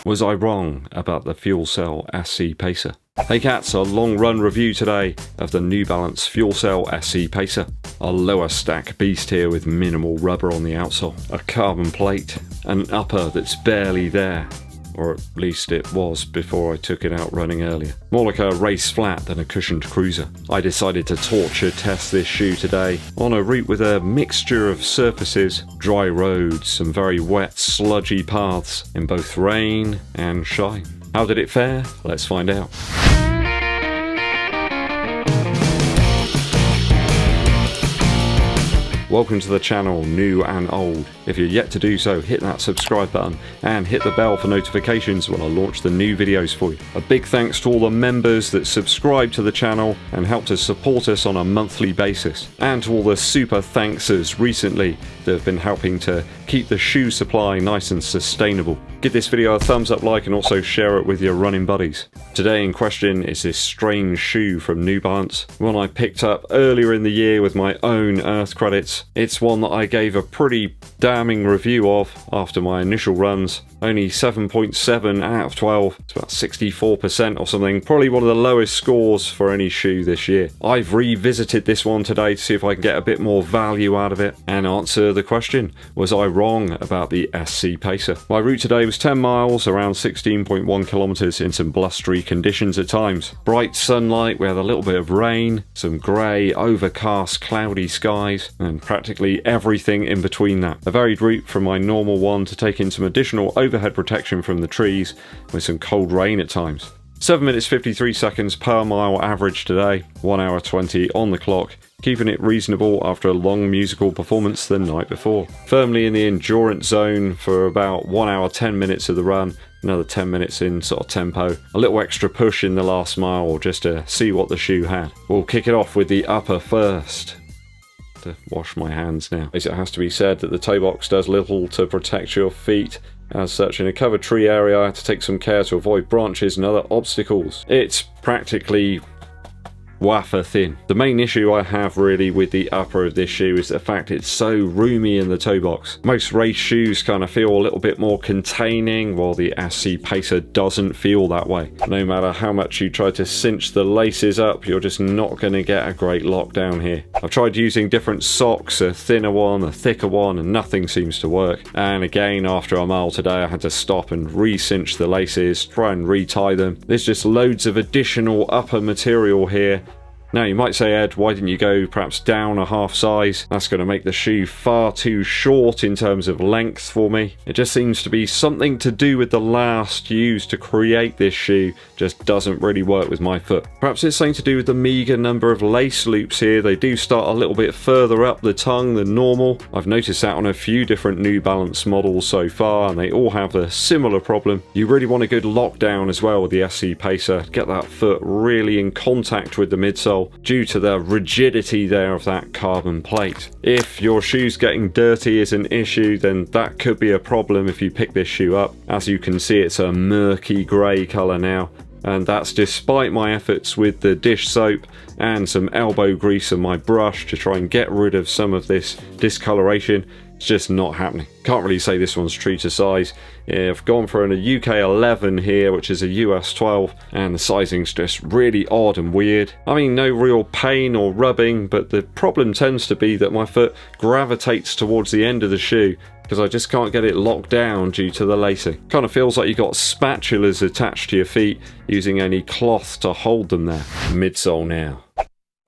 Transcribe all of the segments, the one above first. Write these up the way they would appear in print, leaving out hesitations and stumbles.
Was I wrong about the FUELCELL SC PACER? Hey cats, a long run review today of the New Balance FUELCELL SC PACER. A lower stack beast here with minimal rubber on the outsole, a carbon plate, an upper that's barely there. Or at least it was before I took it out running earlier. More like a race flat than a cushioned cruiser. I decided to torture test this shoe today on a route with a mixture of surfaces, dry roads, some very wet sludgy paths in both rain and shine. How did it fare? Let's find out. Welcome to the channel, new and old. If you're yet to do so, hit that subscribe button and hit the bell for notifications when I launch the new videos for you. A big thanks to all the members that subscribe to the channel and help to support us on a monthly basis. And to all the super thanksers recently that have been helping to keep the shoe supply nice and sustainable. Give this video a thumbs up like and also share it with your running buddies. Today in question is this strange shoe from New Balance, one I picked up earlier in the year with my own Earth credits. It's one that I gave a pretty damning review of after my initial runs. Only 7.7 out of 12. It's about 64% or something. Probably one of the lowest scores for any shoe this year. I've revisited this one today to see if I can get a bit more value out of it and answer the question, was I wrong about the SC PACER? My route today was 10 miles, around 16.1 kilometers in some blustery conditions at times. Bright sunlight, we had a little bit of rain, some grey, overcast, cloudy skies, and practically everything in between that. A varied route from my normal one to take in some additional overhead protection from the trees with some cold rain at times. 7 minutes 53 seconds per mile average today, 1 hour 20 on the clock, keeping it reasonable after a long musical performance the night before. Firmly in the endurance zone for about 1 hour 10 minutes of the run, another 10 minutes in sort of tempo, a little extra push in the last mile just to see what the shoe had. We'll kick it off with the upper first. To wash my hands now. It has to be said that the toe box does little to protect your feet. As such, in a covered tree area, I had to take some care to avoid branches and other obstacles. It's practically wafer thin. The main issue I have really with the upper of this shoe is the fact it's so roomy in the toe box. Most race shoes kind of feel a little bit more containing, while the SC PACER doesn't feel that way. No matter how much you try to cinch the laces up, you're just not going to get a great lockdown here. I've tried using different socks, a thinner one, a thicker one, and nothing seems to work. And again, after a mile today, I had to stop and re-cinch the laces, try and re-tie them. There's just loads of additional upper material here. Now you might say, Ed, why didn't you go perhaps down a half size? That's going to make the shoe far too short in terms of length for me. It just seems to be something to do with the last used to create this shoe just doesn't really work with my foot. Perhaps it's something to do with the meager number of lace loops here. They do start a little bit further up the tongue than normal. I've noticed that on a few different New Balance models so far, and they all have a similar problem. You really want a good lockdown as well with the SC PACER. Get that foot really in contact with the midsole, due to the rigidity there of that carbon plate. If your shoe's getting dirty is an issue, then that could be a problem if you pick this shoe up. As you can see, it's a murky grey colour now, and that's despite my efforts with the dish soap and some elbow grease on my brush to try and get rid of some of this discoloration. It's just not happening. Can't really say this one's true to size. I've gone for a UK 11 here, which is a US 12, and the sizing's just really odd and weird. I mean, no real pain or rubbing, but the problem tends to be that my foot gravitates towards the end of the shoe because I just can't get it locked down due to the lacing. Kind of feels like you've got spatulas attached to your feet using any cloth to hold them there. Midsole now.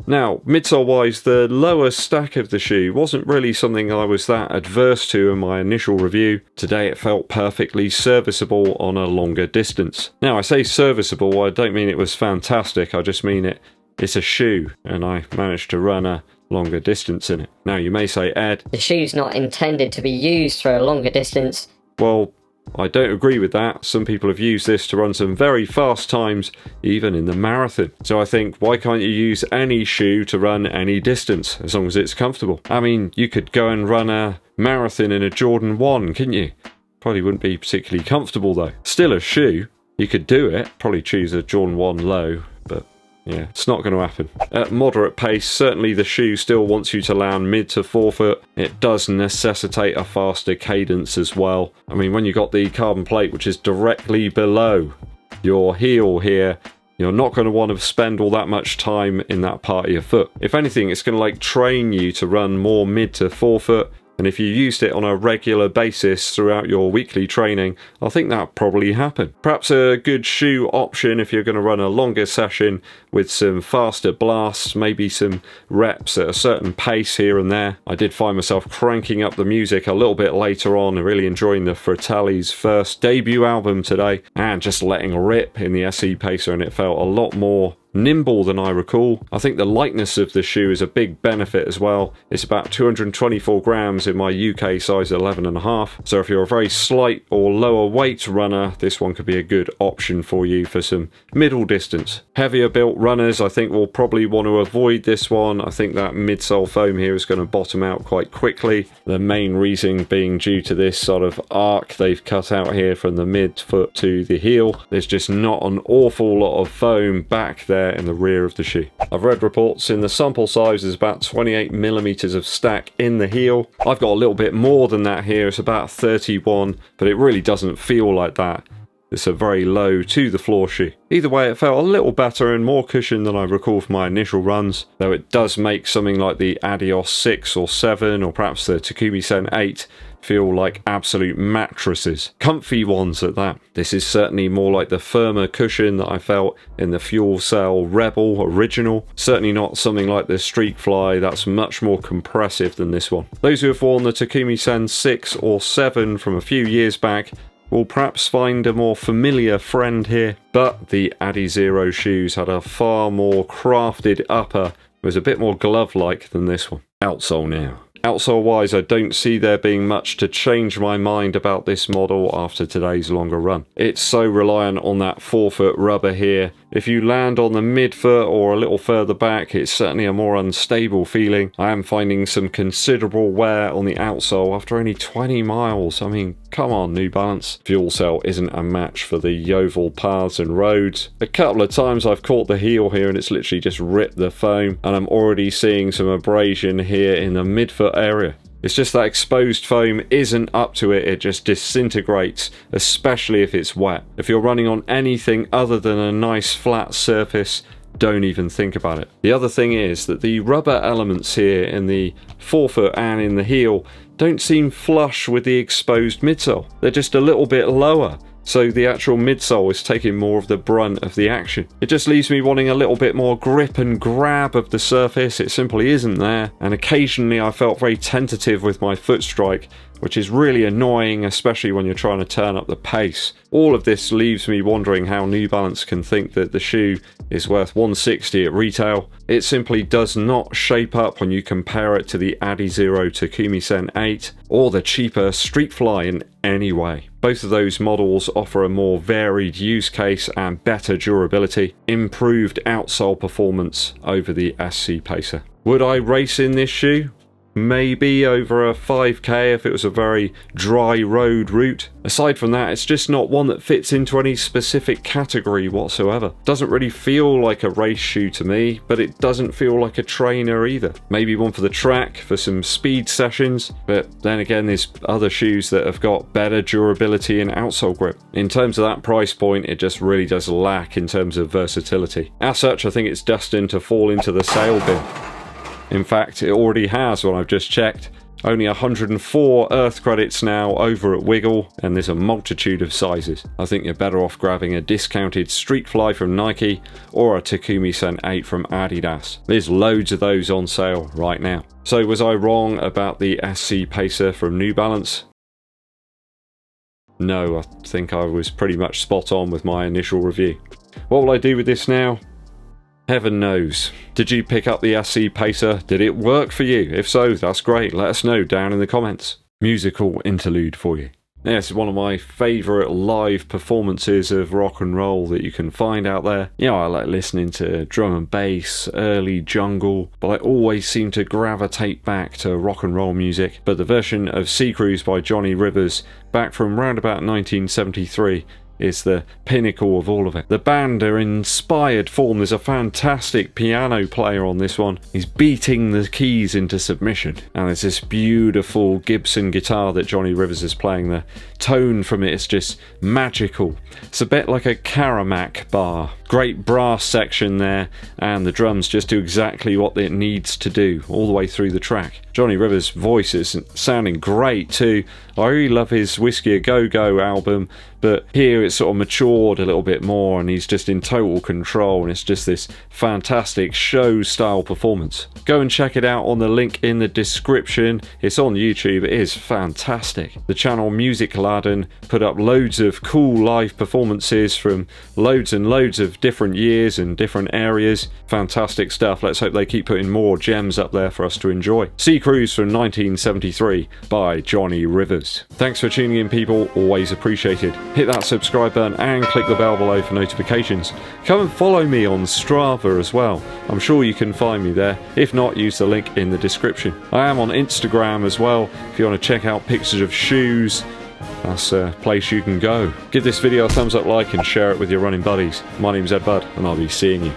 Now, midsole-wise, the lower stack of the shoe wasn't really something I was that adverse to in my initial review. Today it felt perfectly serviceable on a longer distance. Now, I say serviceable, I don't mean it was fantastic, I just mean it's a shoe, and I managed to run a longer distance in it. Now, you may say, Ed, the shoe's not intended to be used for a longer distance. Well, I don't agree with that. Some people have used this to run some very fast times, even in the marathon. So I think, why can't you use any shoe to run any distance, as long as it's comfortable? I mean, you could go and run a marathon in a Jordan 1, couldn't you? Probably wouldn't be particularly comfortable though. Still a shoe. You could do it. Probably choose a Jordan 1 low, but Yeah, it's not going to happen. At moderate pace, certainly the shoe still wants you to land mid to forefoot. It does necessitate a faster cadence as well. I mean, when you've got the carbon plate, which is directly below your heel here, you're not going to want to spend all that much time in that part of your foot. If anything, it's going to like train you to run more mid to forefoot. And if you used it on a regular basis throughout your weekly training, I think that probably happened. Perhaps a good shoe option if you're going to run a longer session with some faster blasts, maybe some reps at a certain pace here and there. I did find myself cranking up the music a little bit later on and really enjoying the Fratelli's first debut album today and just letting rip in the SC Pacer, and it felt a lot more nimble than I recall. I think the lightness of the shoe is a big benefit as well. It's about 224 grams in my UK size 11.5, so if you're a very slight or lower weight runner, this one could be a good option for you for some middle distance. Heavier built runners, I think, will probably want to avoid this one. I think that midsole foam here is going to bottom out quite quickly. The main reason being due to this sort of arc they've cut out here from the midfoot to the heel. There's just not an awful lot of foam back there in the rear of the shoe. I've read reports in the sample size is about 28 millimeters of stack in the heel. I've got a little bit more than that here. It's about 31, but it really doesn't feel like that. It's a very low to the floor shoe. Either way, it felt a little better and more cushion than I recall from my initial runs, though it does make something like the Adios 6 or 7 or perhaps the Takumi Sen 8 feel like absolute mattresses. Comfy ones at that. This is certainly more like the firmer cushion that I felt in the FUELCELL Rebel original. Certainly not something like the Streakfly that's much more compressive than this one. Those who have worn the Takumi Sen 6 or 7 from a few years back will perhaps find a more familiar friend here, but the Adizero shoes had a far more crafted upper. It was a bit more glove-like than this one. Outsole now. Outsole wise, I don't see there being much to change my mind about this model after today's longer run. It's so reliant on that forefoot rubber here. If you land on the midfoot or a little further back, it's certainly a more unstable feeling. I am finding some considerable wear on the outsole after only 20 miles. I mean, come on, New Balance. FUELCELL isn't a match for the Yeovil paths and roads. A couple of times I've caught the heel here and it's literally just ripped the foam, and I'm already seeing some abrasion here in the midfoot area. It's just that exposed foam isn't up to it, it just disintegrates, especially if it's wet. If you're running on anything other than a nice flat surface, don't even think about it. The other thing is that the rubber elements here in the forefoot and in the heel don't seem flush with the exposed midsole. They're just a little bit lower. So the actual midsole is taking more of the brunt of the action. It just leaves me wanting a little bit more grip and grab of the surface. It simply isn't there, and occasionally I felt very tentative with my foot strike, which is really annoying, especially when you're trying to turn up the pace. All of this leaves me wondering how New Balance can think that the shoe is worth $160 at retail. It simply does not shape up when you compare it to the Adizero Takumi Sen 8 or the cheaper Streakfly in any way. Both of those models offer a more varied use case and better durability, improved outsole performance over the SC Pacer. Would I race in this shoe? Maybe over a 5k if it was a very dry road route. Aside from that, it's just not one that fits into any specific category whatsoever. Doesn't really feel like a race shoe to me, but it doesn't feel like a trainer either. Maybe one for the track, for some speed sessions, but then again there's other shoes that have got better durability and outsole grip. In terms of that price point, it just really does lack in terms of versatility. As such, I think it's destined to fall into the sale bin. In fact, it already has when I've just checked. Only 104 Earth credits now over at Wiggle, and there's a multitude of sizes. I think you're better off grabbing a discounted Streakfly from Nike or a Takumi Sen 8 from Adidas. There's loads of those on sale right now. So was I wrong about the SC Pacer from New Balance? No, I think I was pretty much spot on with my initial review. What will I do with this now? Heaven knows. Did you pick up the SC Pacer? Did it work for you? If so, that's great. Let us know down in the comments. Musical interlude for you. This is one of my favourite live performances of rock and roll that you can find out there. You know, I like listening to drum and bass, early jungle, but I always seem to gravitate back to rock and roll music. But the version of Sea Cruise by Johnny Rivers, back from round about 1973, is the pinnacle of all of it. The band are in inspired form. There's a fantastic piano player on this one. He's beating the keys into submission. And there's this beautiful Gibson guitar that Johnny Rivers is playing. The tone from it is just magical. It's a bit like a Karamak bar. Great brass section there, and the drums just do exactly what it needs to do all the way through the track. Johnny Rivers' voice is sounding great too. I really love his Whiskey A Go Go album, but here it's sort of matured a little bit more and he's just in total control, and it's just this fantastic show style performance. Go and check it out on the link in the description. It's on YouTube. It is fantastic. The channel Music Aladdin put up loads of cool live performances from loads and loads of different years and different areas. Fantastic stuff. Let's hope they keep putting more gems up there for us to enjoy. Sea Cruise from 1973 by Johnny Rivers. Thanks for tuning in, people. Always appreciated. Hit that subscribe button and click the bell below for notifications. Come and follow me on Strava as well. I'm sure you can find me there. If not, use the link in the description. I am on Instagram as well if you want to check out pictures of shoes. That's a place you can go. Give this video a thumbs up, like, and share it with your running buddies. My name's Eddbud, and I'll be seeing you